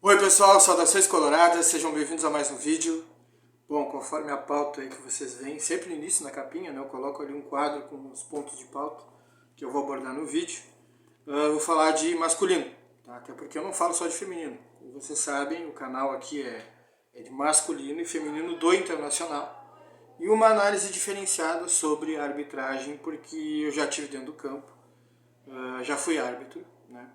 Oi pessoal, saudações coloradas, sejam bem-vindos a mais um vídeo. Bom, conforme a pauta aí que vocês veem, sempre no início na capinha, né, eu coloco ali um quadro com os pontos de pauta que eu vou abordar no vídeo. Eu vou falar de masculino, tá? Até porque eu não falo só de feminino. Como vocês sabem, o canal aqui é de masculino e feminino do Internacional. E uma análise diferenciada sobre a arbitragem, porque eu já estive dentro do campo, já fui árbitro, né?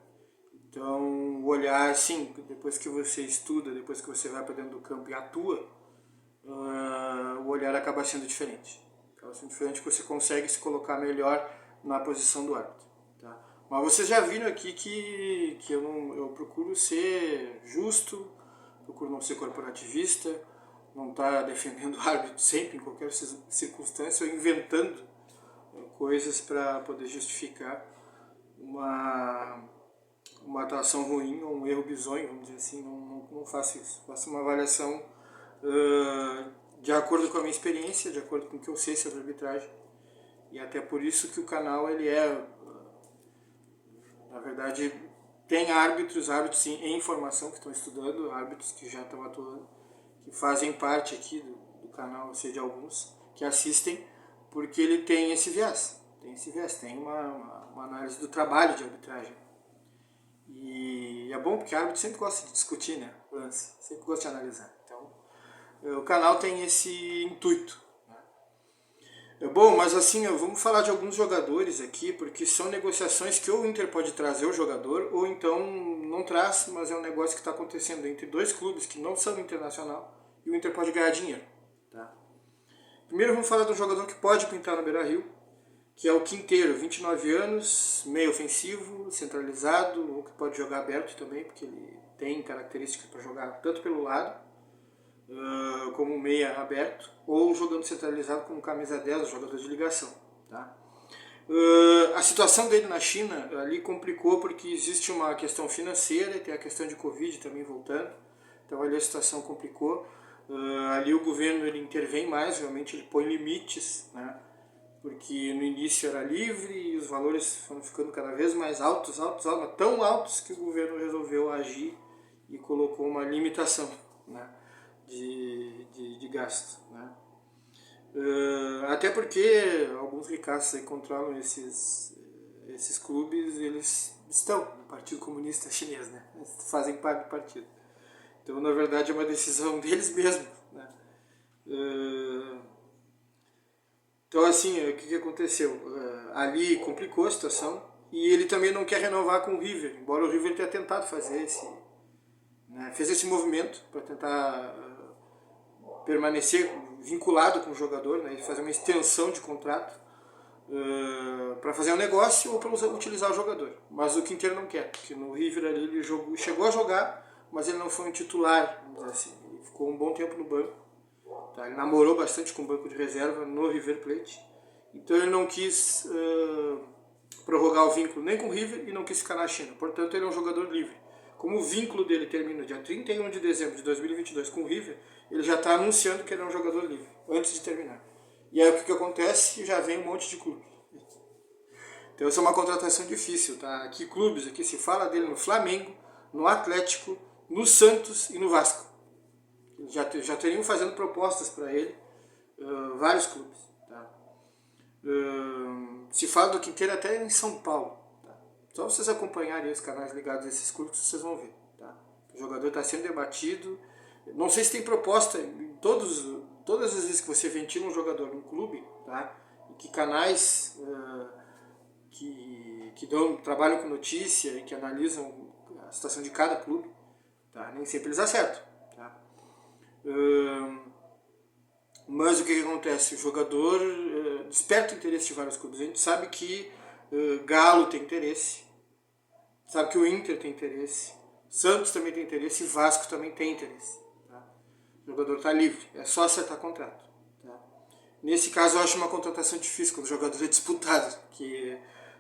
Então, o olhar, sim, depois que você estuda, depois que você vai para dentro do campo e atua, o olhar acaba sendo diferente. Acaba sendo diferente porque você consegue se colocar melhor na posição do árbitro. Tá? Mas vocês já viram aqui que eu procuro ser justo, procuro não ser corporativista, não estar defendendo o árbitro sempre, em qualquer circunstância, ou inventando coisas para poder justificar uma atuação ruim ou um erro bizonho, vamos dizer assim. Não faço isso. Faço uma avaliação de acordo com a minha experiência, de acordo com o que eu sei sobre arbitragem. E até por isso que o canal, ele na verdade, tem árbitros sim, em formação, que estão estudando, árbitros que já estão atuando, que fazem parte aqui do canal, ou seja, alguns que assistem, porque ele tem esse viés. Tem uma análise do trabalho de arbitragem. E é bom porque a árbitro sempre gosta de discutir, né? Lance, sempre gosta de analisar. Então, o canal tem esse intuito. Bom, mas assim, vamos falar de alguns jogadores aqui, porque são negociações que ou o Inter pode trazer o jogador, ou então não traz, mas é um negócio que está acontecendo entre dois clubes que não são Internacional, e o Inter pode ganhar dinheiro. Tá? Primeiro vamos falar do jogador que pode pintar no Beira-Rio, que é o Quinteiro, 29 anos, meio ofensivo, centralizado, ou que pode jogar aberto também, porque ele tem características para jogar tanto pelo lado, como meia aberto, ou jogando centralizado como camisa 10, jogador de ligação. Tá? A situação dele na China ali complicou porque existe uma questão financeira e tem a questão de Covid também voltando, então ali a situação complicou. Ali o governo ele intervém mais, realmente ele põe limites, né? Porque no início era livre e os valores foram ficando cada vez mais altos, tão altos que o governo resolveu agir e colocou uma limitação, né, de gasto. Né. Até porque alguns ricaços aí controlam esses clubes, eles estão no Partido Comunista Chinês, né, eles fazem parte do partido. Então, na verdade, é uma decisão deles mesmos. Né. Então, assim, o que aconteceu? Ali complicou a situação e ele também não quer renovar com o River, embora o River tenha tentado fazer fez esse movimento para tentar permanecer vinculado com o jogador, né, e fazer uma extensão de contrato para fazer um negócio ou para utilizar o jogador. Mas o Quinteiro não quer, porque no River ali ele chegou a jogar, mas ele não foi um titular, vamos dizer assim. Ele ficou um bom tempo no banco. Tá? Ele namorou bastante com o banco de reserva no River Plate. Então ele não quis prorrogar o vínculo nem com o River e não quis ficar na China. Portanto, ele é um jogador livre. Como o vínculo dele termina dia 31 de dezembro de 2022 com o River, ele já está anunciando que ele é um jogador livre, antes de terminar. E aí o que acontece? Já vem um monte de clube. Então essa é uma contratação difícil. Tá? Aqui clubes, aqui se fala dele no Flamengo, no Atlético, no Santos e no Vasco. Já teriam fazendo propostas para ele, vários clubes. Tá? Se fala do Quinteiro até em São Paulo. Tá? Só vocês acompanharem os canais ligados a esses clubes, vocês vão ver. Tá? O jogador está sendo debatido. Não sei se tem proposta em todas as vezes que você ventila um jogador num clube, tá? E que canais que trabalham com notícia e que analisam a situação de cada clube, tá? Nem sempre eles acertam. Tá? Mas o que acontece? O jogador desperta o interesse de vários clubes. A gente sabe que Galo tem interesse, sabe que o Inter tem interesse, Santos também tem interesse e Vasco também tem interesse. Tá? O jogador está livre, é só acertar contrato. Tá? Nesse caso eu acho uma contratação difícil quando o jogador é disputado, que,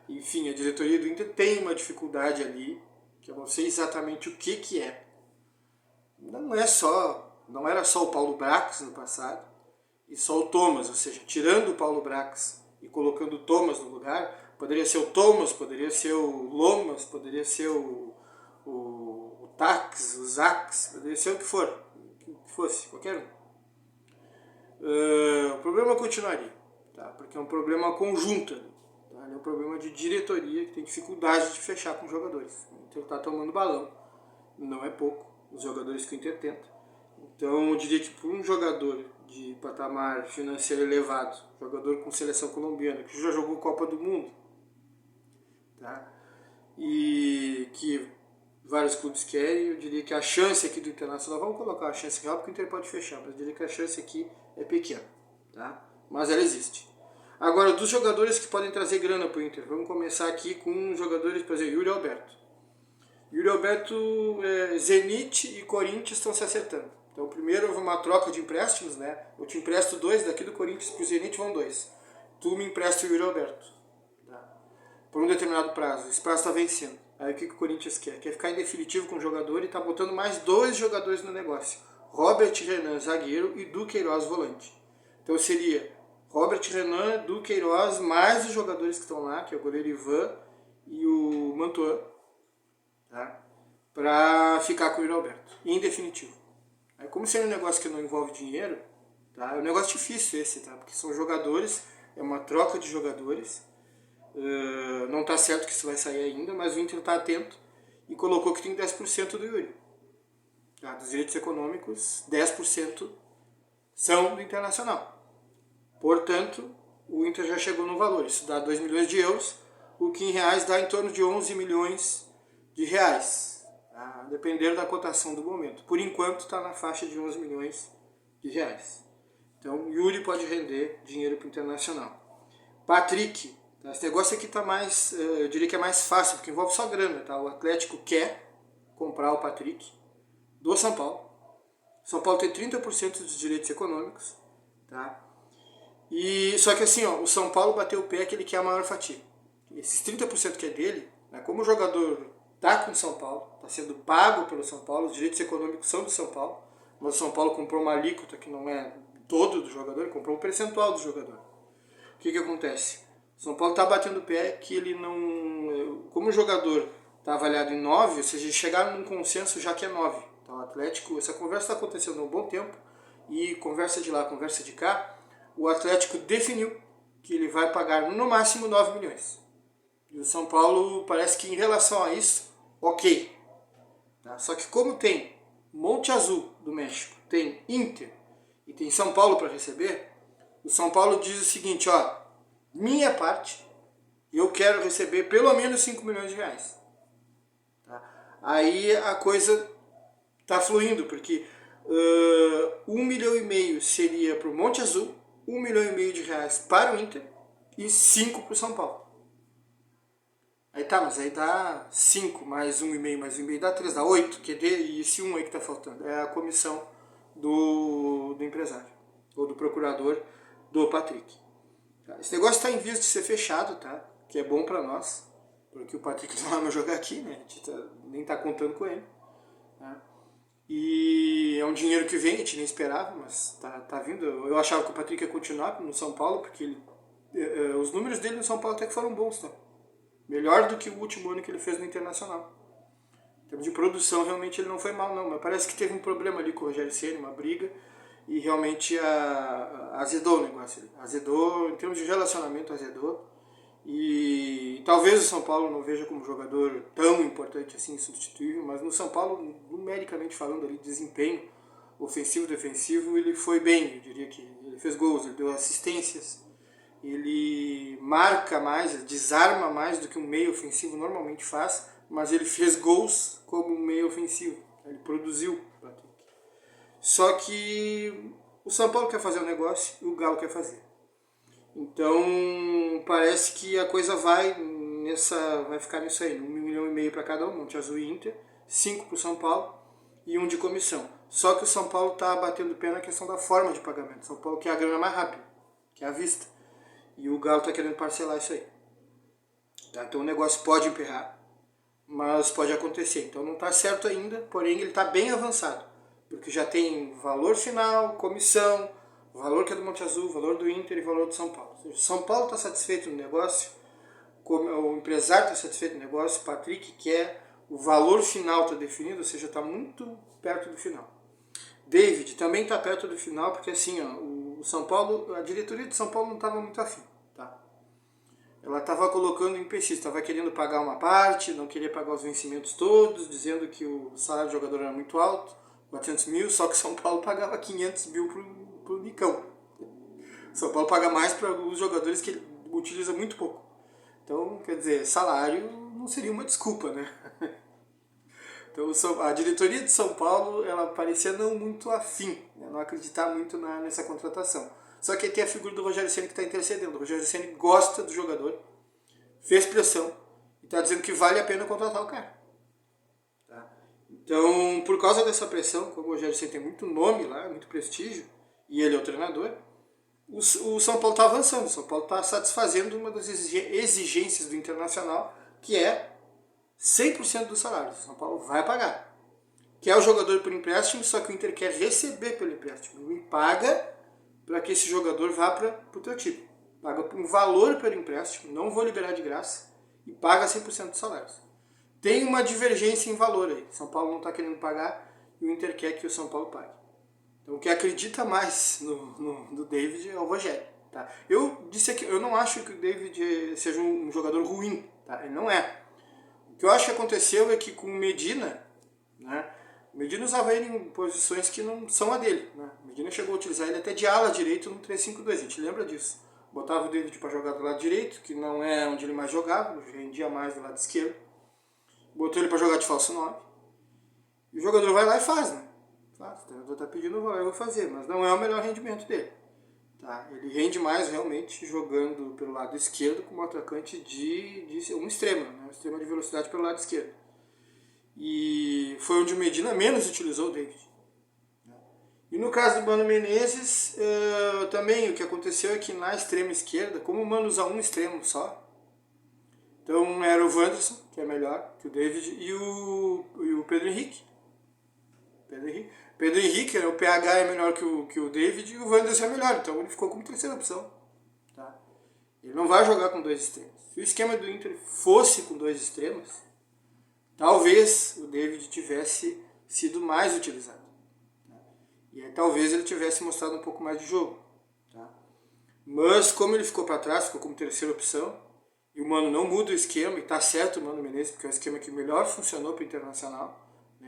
enfim, a diretoria do Inter tem uma dificuldade ali, que eu não sei exatamente o que é. Não era só o Paulo Brax no passado e só o Thomas, ou seja, tirando o Paulo Brax e colocando o Thomas no lugar, poderia ser o Thomas, poderia ser o Lomas, poderia ser o Tax, o Zax, poderia ser o que for, que fosse, qualquer um. O problema continuaria, tá? Porque é um problema conjunto, tá? É um problema de diretoria que tem dificuldade de fechar com os jogadores. O Inter está tomando balão, não é pouco, os jogadores que o Inter tenta. Então eu diria que por um jogador de patamar financeiro elevado, jogador com seleção colombiana, que já jogou Copa do Mundo, tá? E que vários clubes querem, eu diria que a chance aqui do Internacional, vamos colocar a chance real porque o Inter pode fechar, mas eu diria que a chance aqui é pequena, tá? Mas ela existe. Agora, dos jogadores que podem trazer grana para o Inter, vamos começar aqui com jogadores, por exemplo, Yuri Alberto. Yuri Alberto, Zenit e Corinthians estão se acertando. Então, primeiro houve uma troca de empréstimos, né? Eu te empresto 2 daqui do Corinthians para o Zenit, vão 2. Tu me empresta o Yuri Alberto, tá? Por um determinado prazo. Esse prazo está vencendo. Aí o que o Corinthians quer? Quer ficar em definitivo com o jogador e está botando mais 2 jogadores no negócio. Robert Renan, zagueiro, e Duqueiroz, volante. Então seria Robert Renan, Duqueiroz, mais os jogadores que estão lá, que é o goleiro Ivan e o Mantua, tá? Para ficar com o Yuri Alberto, em definitivo. Aí, como sendo um negócio que não envolve dinheiro, tá? É um negócio difícil esse, tá? Porque são jogadores, é uma troca de jogadores. Não está certo que isso vai sair ainda, mas o Inter está atento e colocou que tem 10% do Yuri. Tá? Dos direitos econômicos, 10% são do Internacional. Portanto, o Inter já chegou no valor. Isso dá 2 milhões de euros, o que em reais dá em torno de 11 milhões de reais. Tá? Dependendo da cotação do momento. Por enquanto está na faixa de 11 milhões de reais. Então, Yuri pode render dinheiro para o Internacional. Patrick, tá? Esse negócio aqui está mais, eu diria que é mais fácil, porque envolve só grana. Tá? O Atlético quer comprar o Patrick do São Paulo. São Paulo tem 30% dos direitos econômicos. Tá? E, só que assim, ó, o São Paulo bateu o pé que ele quer a maior fatia. Esses 30% que é dele, né, como o jogador está com o São Paulo, está sendo pago pelo São Paulo, os direitos econômicos são do São Paulo, mas o São Paulo comprou uma alíquota que não é todo do jogador, ele comprou um percentual do jogador. O que acontece? O São Paulo está batendo o pé que ele não... Como o jogador está avaliado em 9, ou seja, chegaram num consenso já que é 9. Então o Atlético, essa conversa está acontecendo há um bom tempo, e conversa de lá, conversa de cá, o Atlético definiu que ele vai pagar no máximo 9 milhões. E o São Paulo parece que em relação a isso, ok. Tá? Só que como tem Monte Azul do México, tem Inter e tem São Paulo para receber, o São Paulo diz o seguinte, ó, minha parte, eu quero receber pelo menos 5 milhões de reais. Tá? Aí a coisa está fluindo, porque 1,5 milhão seria para o Monte Azul, 1,5 milhão de reais para o Inter e 5 para o São Paulo. Aí tá, mas aí dá 5 mais 1,5 mais 1,5 dá 3, dá 8, e esse 1 aí que tá faltando é a comissão do empresário, ou do procurador do Patrick. Esse negócio está em vias de ser fechado, tá? Que é bom para nós, porque o Patrick não vai mais jogar aqui, né? A gente nem tá contando com ele. Tá? E é um dinheiro que vem, a gente nem esperava, mas tá vindo. Eu achava que o Patrick ia continuar no São Paulo, porque os números dele no São Paulo até que foram bons, tá? Melhor do que o último ano que ele fez no Internacional. Em termos de produção, realmente ele não foi mal, não. Mas parece que teve um problema ali com o Rogério Ceni, uma briga, e realmente azedou o negócio. Azedou, em termos de relacionamento, azedou. E talvez o São Paulo não veja como jogador tão importante assim, substituível, mas no São Paulo, numericamente falando ali, desempenho ofensivo, defensivo, ele foi bem. Eu diria que ele fez gols, ele deu assistências, ele marca mais, desarma mais do que um meio ofensivo normalmente faz, mas ele fez gols como um meio ofensivo, ele produziu. Só que o São Paulo quer fazer o negócio e o Galo quer fazer. Então parece que a coisa vai ficar nisso aí, 1,5 milhão para cada um, Monte Azul e Inter, 5 para o São Paulo e 1 de comissão. Só que o São Paulo está batendo o pé na questão da forma de pagamento. O São Paulo quer a grana mais rápida, que é à vista. E o Galo está querendo parcelar isso aí. Tá? Então o negócio pode emperrar, mas pode acontecer. Então não está certo ainda, porém ele está bem avançado. Porque já tem valor final, comissão, valor que é do Monte Azul, valor do Inter e valor do São Paulo. Ou seja, São Paulo está satisfeito no negócio, o empresário está satisfeito no negócio, o Patrick quer, o valor final está definido, ou seja, está muito perto do final. David também está perto do final, porque assim, ó, o São Paulo, a diretoria de São Paulo não estava muito afim. Tá? Ela estava colocando empecilhos, estava querendo pagar uma parte, não queria pagar os vencimentos todos, dizendo que o salário do jogador era muito alto, 400 mil, só que São Paulo pagava 500 mil pro Nicão. São Paulo paga mais para os jogadores que ele utiliza muito pouco. Então, quer dizer, salário não seria uma desculpa, né? Então, a diretoria de São Paulo, ela parecia não muito afim, né? Não acreditar muito nessa contratação. Só que aí tem a figura do Rogério Ceni que está intercedendo. O Rogério Ceni gosta do jogador, fez pressão e está dizendo que vale a pena contratar o cara. Tá? Então, por causa dessa pressão, como o Rogério Ceni tem muito nome lá, muito prestígio, e ele é o treinador, o São Paulo está avançando. O São Paulo está satisfazendo uma das exigências do Internacional, que é 100% do salário. O São Paulo vai pagar. Quer o jogador por empréstimo, só que o Inter quer receber pelo empréstimo. Me paga para que esse jogador vá para o teu time. Paga um valor pelo empréstimo, não vou liberar de graça, e paga 100% dos salários. Tem uma divergência em valor aí. São Paulo não está querendo pagar e o Inter quer que o São Paulo pague. Então, o que acredita mais no David é o Rogério. Tá? Eu disse aqui, eu não acho que o David seja um jogador ruim. Tá? Ele não é. O que eu acho que aconteceu é que com o Medina, né, o Medina usava ele em posições que não são a dele. Né? O Medina chegou a utilizar ele até de ala direito no 3-5-2, a gente lembra disso. Botava o David para jogar do lado direito, que não é onde ele mais jogava, rendia mais do lado esquerdo. Botou ele para jogar de falso 9. E o jogador vai lá e faz, né? Faz, o treinador está pedindo, eu vou fazer, mas não é o melhor rendimento dele. Tá? Ele rende mais realmente jogando pelo lado esquerdo como atacante de um extremo, né? Um extremo de velocidade pelo lado esquerdo. E foi onde o Medina menos utilizou o David. E no caso do Mano Menezes, também o que aconteceu é que na extrema esquerda, como o Mano usa um extremo só, então era o Wanderson, que é melhor que o David, e o Pedro Henrique. Pedro Henrique, o PH é melhor que o David e o Wanderson é melhor, então ele ficou como terceira opção. Tá? Ele não vai jogar com dois extremos. Se o esquema do Inter fosse com dois extremos, talvez o David tivesse sido mais utilizado. Tá? E aí, talvez ele tivesse mostrado um pouco mais de jogo. Tá? Mas como ele ficou para trás, ficou como terceira opção, e o Mano não muda o esquema, e tá certo o Mano Menezes, porque é o esquema que melhor funcionou para o Internacional.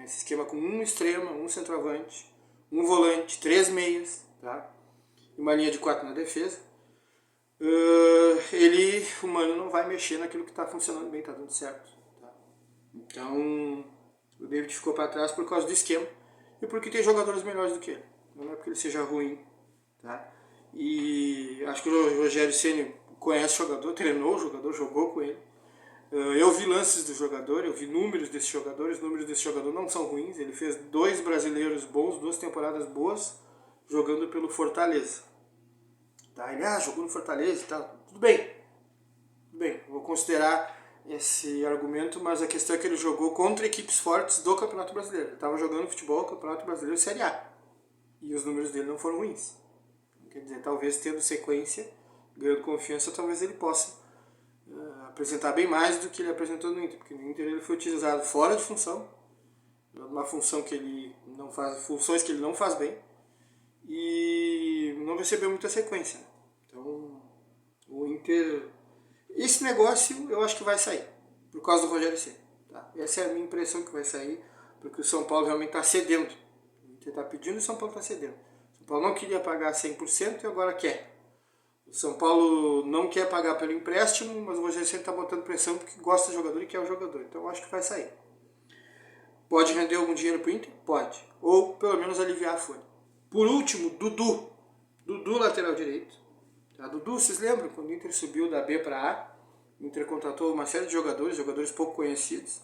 Esse esquema com um extremo, um centroavante, um volante, 3 meias, tá? E uma linha de 4 na defesa. O Mano não vai mexer naquilo que está funcionando bem, está dando certo. Tá? Então, o David ficou para trás por causa do esquema e porque tem jogadores melhores do que ele. Não é porque ele seja ruim. Tá? E acho que o Rogério Ceni conhece o jogador, treinou o jogador, jogou com ele. Eu vi lances do jogador, eu vi números desse jogador, os números desse jogador não são ruins, ele fez 2 brasileiros bons, 2 temporadas boas, jogando pelo Fortaleza. Tá? Ele jogou no Fortaleza e tal, tudo bem, vou considerar esse argumento, mas a questão é que ele jogou contra equipes fortes do Campeonato Brasileiro, ele estava jogando futebol Campeonato Brasileiro Série A, e os números dele não foram ruins. Quer dizer, talvez tendo sequência, ganhando confiança, talvez ele possa apresentar bem mais do que ele apresentou no Inter, porque no Inter ele foi utilizado fora de função, uma função que ele não faz, funções que ele não faz bem, e não recebeu muita sequência. Então, o Inter, esse negócio eu acho que vai sair, por causa do Rogério Ceni. Tá? Essa é a minha impressão, que vai sair, porque o São Paulo realmente está cedendo. O Inter está pedindo e o São Paulo está cedendo. O São Paulo não queria pagar 100% e agora quer. O São Paulo não quer pagar pelo empréstimo, mas o Rogério Ceni está botando pressão porque gosta do jogador e quer o jogador. Então eu acho que vai sair. Pode render algum dinheiro para o Inter? Pode. Ou pelo menos aliviar a folha. Por último, Dudu. Dudu, lateral direito. Tá? Dudu, vocês lembram quando o Inter subiu da B para A? O Inter contratou uma série de jogadores pouco conhecidos.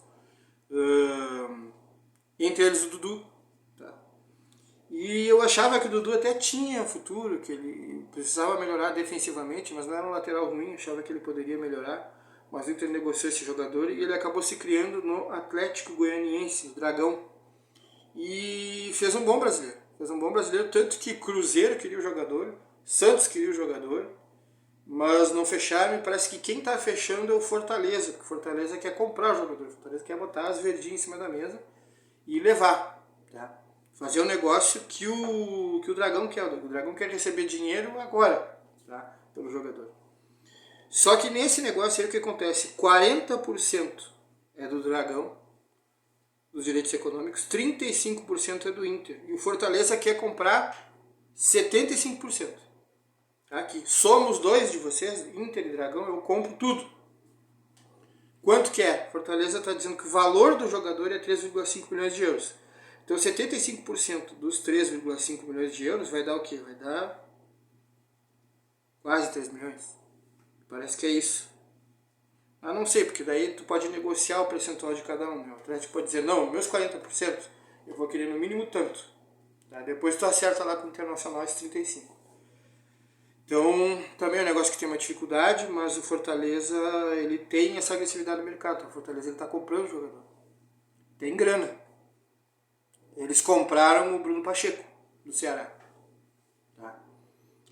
Entre eles o Dudu. E eu achava que o Dudu até tinha futuro, que ele precisava melhorar defensivamente, mas não era um lateral ruim, achava que ele poderia melhorar. Mas o Inter negociou esse jogador e ele acabou se criando no Atlético Goianiense, no Dragão. E fez um bom brasileiro. Tanto que Cruzeiro queria o jogador, Santos queria o jogador, mas não fecharam, e parece que quem está fechando é o Fortaleza, porque o Fortaleza quer comprar o jogador, o Fortaleza quer botar as verdinhas em cima da mesa e levar, tá? Fazer um negócio que o Dragão quer. O Dragão quer receber dinheiro agora, tá? Pelo jogador. Só que nesse negócio aí o que acontece? 40% é do Dragão, dos direitos econômicos, 35% é do Inter. E o Fortaleza quer comprar 75%. Tá? Que somos dois de vocês, Inter e Dragão, eu compro tudo. Quanto que é? Fortaleza está dizendo que o valor do jogador é 3,5 milhões de euros. Então 75% dos 3,5 milhões de euros vai dar o quê? Vai dar quase 3 milhões. Parece que é isso. Ah, não sei, porque daí tu pode negociar o percentual de cada um. O Atlético pode dizer, não, meus 40% eu vou querer no mínimo tanto. Tá? Depois tu acerta lá com o Internacional esses 35%. Então, também é um negócio que tem uma dificuldade, mas o Fortaleza, ele tem essa agressividade no mercado. O Fortaleza está comprando o jogador. Tem grana. Eles compraram o Bruno Pacheco, do Ceará. Tá?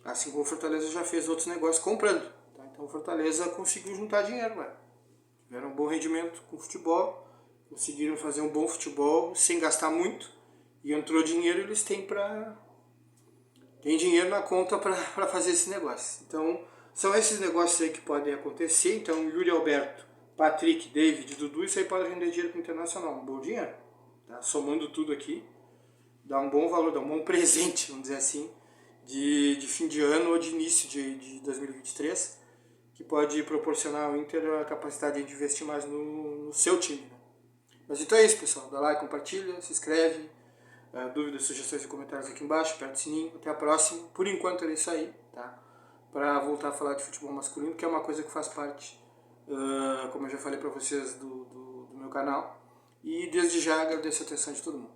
Assim como o Fortaleza já fez outros negócios comprando. Tá? Então o Fortaleza conseguiu juntar dinheiro lá. Tiveram um bom rendimento com o futebol, conseguiram fazer um bom futebol sem gastar muito, e entrou dinheiro e eles têm tem dinheiro na conta para fazer esse negócio. Então, são esses negócios aí que podem acontecer. Então, Yuri Alberto, Patrick, David, Dudu, isso aí pode render dinheiro para o Internacional, um bom dinheiro. Tá? Somando tudo aqui, dá um bom valor, dá um bom presente, vamos dizer assim, de fim de ano ou de início de 2023, que pode proporcionar ao Inter a capacidade de investir mais no seu time. Né? Mas então é isso, pessoal. Dá like, compartilha, se inscreve. Dúvidas, sugestões e comentários aqui embaixo, aperta o sininho. Até a próxima. Por enquanto era isso aí, tá? Para voltar a falar de futebol masculino, que é uma coisa que faz parte, como eu já falei para vocês, do meu canal. E desde já agradeço a atenção de todo mundo.